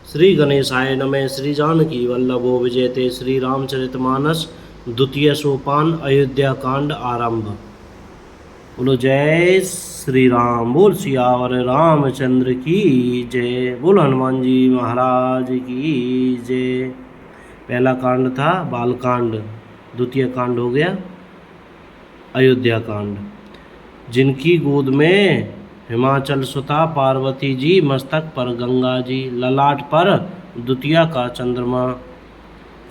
श्री गणेशाय नमः। श्री जानकी वल्लभो विजयते। श्री रामचरितमानस द्वितीय सोपान अयोध्या कांड आरंभ। बोलो जय श्री राम। बोल सियावर रामचंद्र की जय। बोल हनुमान जी महाराज की जय। पहला कांड था बालकांड, द्वितीय कांड हो गया अयोध्या कांड। जिनकी गोद में हिमाचल सुता पार्वती जी, मस्तक पर गंगा जी, ललाट पर द्वितीया का चंद्रमा,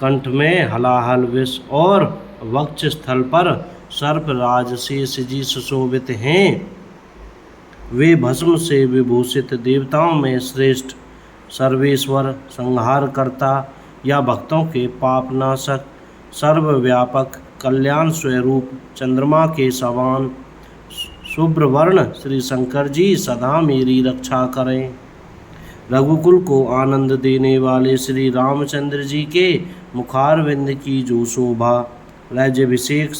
कंठ में हलाहल विष और वक्ष स्थल पर सर्प राजशेष जी सुशोभित हैं। वे भस्म से विभूषित देवताओं में श्रेष्ठ, सर्वेश्वर, संहार करता या भक्तों के पाप नाशक, सर्वव्यापक, कल्याण स्वरूप, चंद्रमा के समान शुभ्रवर्ण श्री शंकर जी सदा मेरी रक्षा करें। रघुकुल को आनंद देने वाले श्री रामचंद्र जी के मुखारविंद की जो शोभा, राज्याभिषेक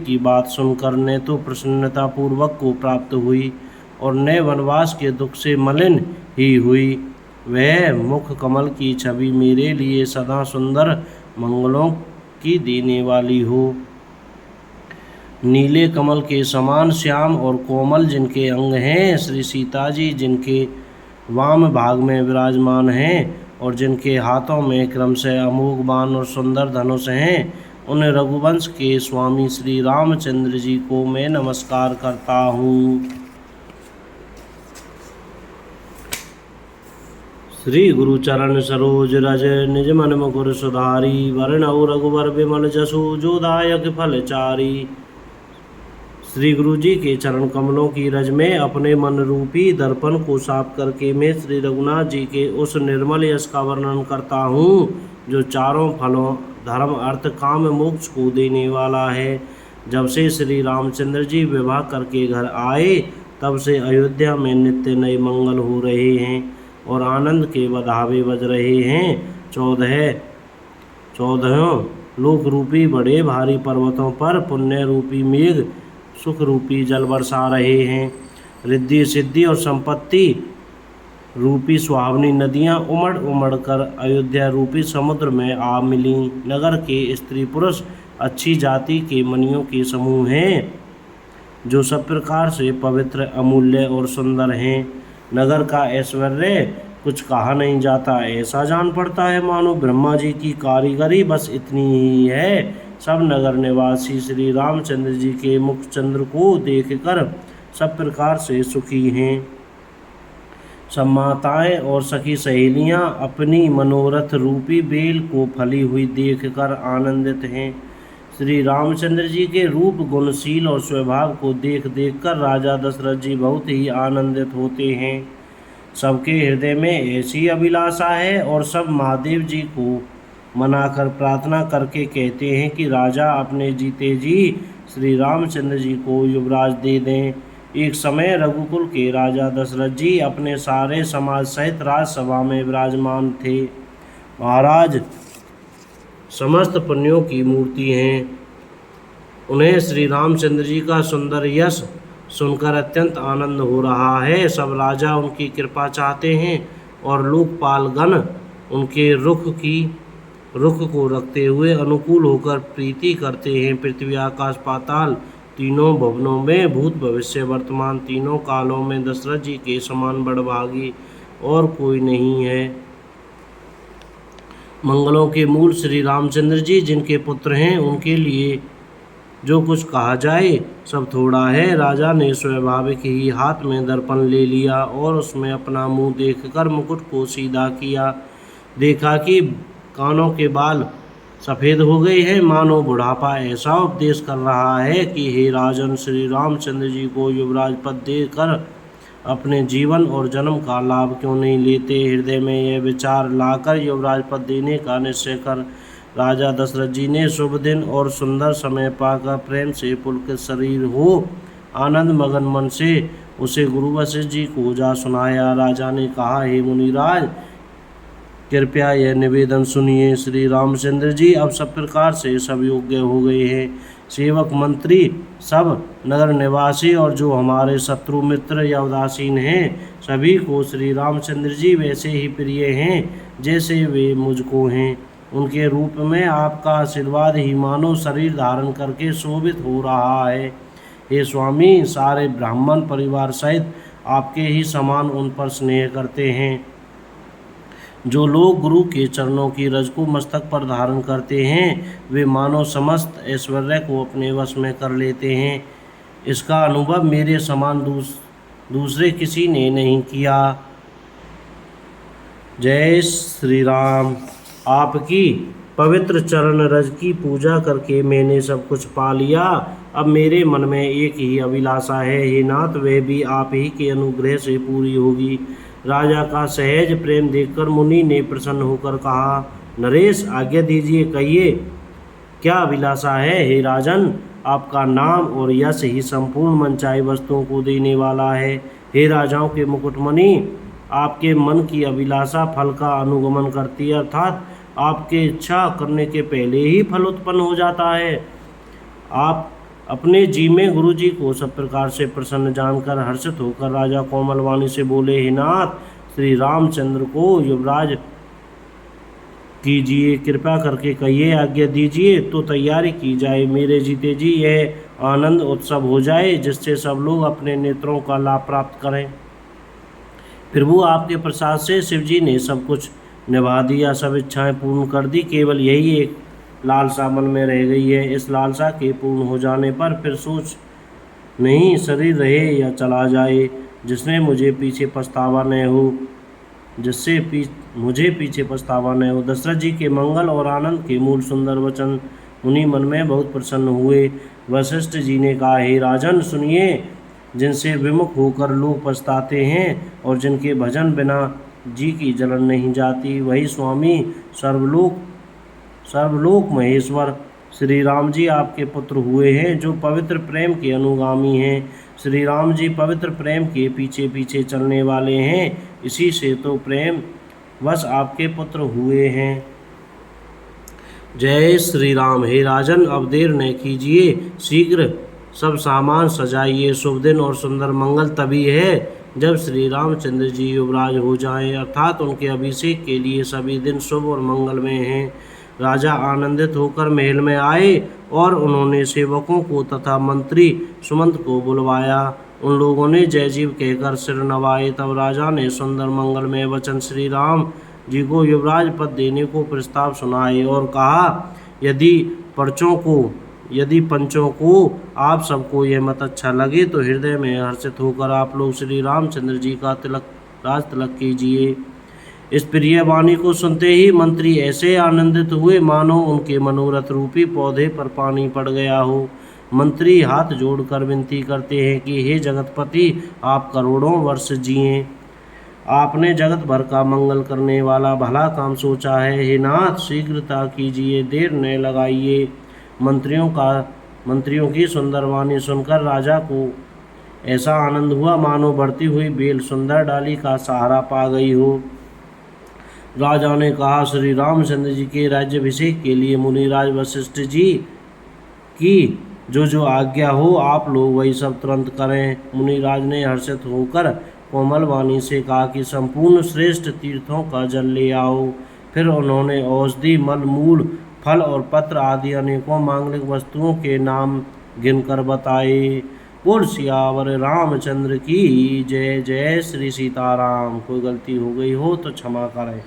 की बात सुनकर ने तो प्रसन्नता पूर्वक को प्राप्त हुई और नए वनवास के दुख से मलिन ही हुई। वह मुख कमल की छवि मेरे लिए सदा सुंदर मंगलों की देने वाली हो। नीले कमल के समान श्याम और कोमल जिनके अंग हैं, श्री सीता जी जिनके वाम भाग में विराजमान हैं और जिनके हाथों में क्रमशः अमोघ बाण और सुंदर धनुष हैं, उन रघुवंश के स्वामी श्री रामचंद्र जी को मैं नमस्कार करता हूँ। श्री गुरु चरण सरोज रज निज मन मुकुर सुधारी, वरणौ रघुवर विमल जसु जो दायक फल चारी। श्री गुरु जी के चरण कमलों की रज में अपने मन रूपी दर्पण को साफ करके मैं श्री रघुनाथ जी के उस निर्मल यश का वर्णन करता हूँ जो चारों फलों धर्म अर्थ काम मोक्ष को देने वाला है। जब से श्री रामचंद्र जी विवाह करके घर आए तब से अयोध्या में नित्य नए मंगल हो रहे हैं और आनंद के बधावे बज रहे हैं। चौदहों लोक रूपी बड़े भारी पर्वतों पर पुण्य रूपी मेघ सुख रूपी जल बरसा रहे हैं। रिद्धि सिद्धि और संपत्ति रूपी सुहावनी नदियां उमड़ उमड़ कर अयोध्या रूपी समुद्र में आ मिली। नगर के स्त्री पुरुष अच्छी जाति के मणियों के समूह हैं जो सब प्रकार से पवित्र, अमूल्य और सुंदर हैं। नगर का ऐश्वर्य कुछ कहा नहीं जाता, ऐसा जान पड़ता है मानो ब्रह्मा जी की कारीगरी बस इतनी ही है। सब नगर निवासी श्री रामचंद्र जी के मुख चंद्र को देखकर सब प्रकार से सुखी हैं। सब माताएं और सखी सहेलियां अपनी मनोरथ रूपी बेल को फली हुई देखकर आनंदित हैं। श्री रामचंद्र जी के रूप, गुणशील और स्वभाव को देख कर राजा दशरथ जी बहुत ही आनंदित होते हैं। सबके हृदय में ऐसी अभिलाषा है और सब महादेव जी को मनाकर प्रार्थना करके कहते हैं कि राजा अपने जीते जी श्री रामचंद्र जी को युवराज दे दें। एक समय रघुकुल के राजा दशरथ जी अपने सारे समाज सहित राजसभा में विराजमान थे। महाराज समस्त पुण्यों की मूर्ति हैं। उन्हें श्री रामचंद्र जी का सुंदर यश सुनकर अत्यंत आनंद हो रहा है। सब राजा उनकी कृपा चाहते हैं और लोकपालगण उनके रुख को रखते हुए अनुकूल होकर प्रीति करते हैं। पृथ्वी आकाश पाताल तीनों भवनों में भूत भविष्य वर्तमान तीनों कालों में दशरथ जी के समान बड़भागी और कोई नहीं है। मंगलों के मूल श्री रामचंद्र जी जिनके पुत्र हैं, उनके लिए जो कुछ कहा जाए सब थोड़ा है। राजा ने स्वाभाविक ही हाथ में दर्पण ले लिया और उसमें अपना मुंह देखकर मुकुट को सीधा किया। देखा कि कानों के बाल सफ़ेद हो गए हैं, मानो बुढ़ापा ऐसा उपदेश कर रहा है कि हे राजन, श्री रामचंद्र जी को युवराज पद देकर अपने जीवन और जन्म का लाभ क्यों नहीं लेते। हृदय में यह विचार लाकर युवराज पद देने का निश्चय कर राजा दशरथ जी ने शुभ दिन और सुंदर समय पाकर प्रेम से पुलकित शरीर हो आनंद मगन मन से उसे गुरु वशिष्ठ जी को जा सुनाया। राजा ने कहा, हे मुनिराज, कृपया यह निवेदन सुनिए। श्री रामचंद्र जी अब सब प्रकार से सब योग्य हो गए हैं। सेवक मंत्री सब नगर निवासी और जो हमारे शत्रु मित्र या उदासीन हैं सभी को श्री रामचंद्र जी वैसे ही प्रिय हैं जैसे वे मुझको हैं। उनके रूप में आपका आशीर्वाद ही मानो शरीर धारण करके शोभित हो रहा है। हे स्वामी, सारे ब्राह्मण परिवार सहित आपके ही समान उन पर स्नेह करते हैं। जो लोग गुरु के चरणों की रज को मस्तक पर धारण करते हैं वे मानो समस्त ऐश्वर्य को अपने वश में कर लेते हैं। इसका अनुभव मेरे समान दूसरे किसी ने नहीं किया। जय श्री राम। आपकी पवित्र चरण रज की पूजा करके मैंने सब कुछ पा लिया। अब मेरे मन में एक ही अभिलाषा है, हे नाथ, वह भी आप ही के अनुग्रह से पूरी होगी। राजा का सहज प्रेम देखकर मुनि ने प्रसन्न होकर कहा, नरेश आज्ञा दीजिए, कहिए क्या अभिलाषा है। हे राजन, आपका नाम और यश ही संपूर्ण मनचाही वस्तुओं को देने वाला है। हे राजाओं के मुकुटमणि, आपके मन की अभिलाषा फल का अनुगमन करती है, अर्थात आपके इच्छा करने के पहले ही फल उत्पन्न हो जाता है। आप अपने जी में गुरु जी को सब प्रकार से प्रसन्न जानकर हर्षित होकर राजा कोमल वाणी से बोले, हे नाथ, श्री रामचंद्र को युवराज कीजिए, कृपा करके कहिए, आज्ञा दीजिए तो तैयारी की जाए। मेरे जीते जी यह आनंद उत्सव हो जाए जिससे सब लोग अपने नेत्रों का लाभ प्राप्त करें। प्रभु, आपके प्रसाद से शिव जी ने सब कुछ निभा दिया, सब इच्छाएं पूर्ण कर दी। केवल यही एक लालसा मन में रह गई है। इस लालसा के पूर्ण हो जाने पर फिर सोच नहीं, शरीर रहे या चला जाए, जिसमें मुझे पीछे पछतावा न हो, मुझे पीछे पछतावा न हो। दशरथ जी के मंगल और आनंद के मूल सुंदर वचन उन्हीं मन में बहुत प्रसन्न हुए। वशिष्ठ जी ने कहा, हे राजन, सुनिए, जिनसे विमुख होकर लोग पछताते हैं और जिनके भजन बिना जी की जलन नहीं जाती, वही स्वामी सर्वलोक महेश्वर श्री राम जी आपके पुत्र हुए हैं, जो पवित्र प्रेम के अनुगामी हैं। श्री राम जी पवित्र प्रेम के पीछे पीछे चलने वाले हैं, इसी से तो प्रेम वश आपके पुत्र हुए हैं। जय श्री राम। हे राजन, अब देर न कीजिए, शीघ्र सब सामान सजाइए। शुभ दिन और सुंदर मंगल तभी है जब श्री रामचंद्र जी युवराज हो जाएं, अर्थात उनके अभिषेक के लिए सभी दिन शुभ और मंगलमय हैं। राजा आनंदित होकर महल में आए और उन्होंने सेवकों को तथा मंत्री सुमंत को बुलवाया। उन लोगों ने जय जीव कहकर सिर नवाए। तब राजा ने सुंदर मंगलमय वचन श्री राम जी को युवराज पद देने को प्रस्ताव सुनाए और कहा, यदि पंचों को आप सबको यह मत अच्छा लगे तो हृदय में हर्षित होकर आप लोग श्री रामचंद्र जी का राज तिलक कीजिए। इस प्रिय वाणी को सुनते ही मंत्री ऐसे आनंदित हुए मानो उनके मनोरथ रूपी पौधे पर पानी पड़ गया हो। मंत्री हाथ जोड़कर विनती करते हैं कि हे जगतपति, आप करोड़ों वर्ष जिएं। आपने जगत भर का मंगल करने वाला भला काम सोचा है। हे नाथ, शीघ्रता कीजिए, देर न लगाइए। मंत्रियों की सुंदर वाणी सुनकर राजा को ऐसा आनंद हुआ मानो बढ़ती हुई बेल सुंदर डाली का सहारा पा गई हो। राजा ने कहा, श्री रामचंद्र जी के राज्याभिषेक के लिए मुनिराज वशिष्ठ जी की जो आज्ञा हो आप लोग वही सब तुरंत करें। मुनिराज ने हर्षित होकर कोमल वाणी से कहा कि संपूर्ण श्रेष्ठ तीर्थों का जल ले आओ। फिर उन्होंने औषधि, मल, मूल, फल और पत्र आदि अनेकों मांगलिक वस्तुओं के नाम गिनकर बताए। बोल सियावर रामचंद्र की जय। जय श्री सीताराम। कोई गलती हो गई हो तो क्षमा करें।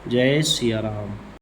जय सिया राम।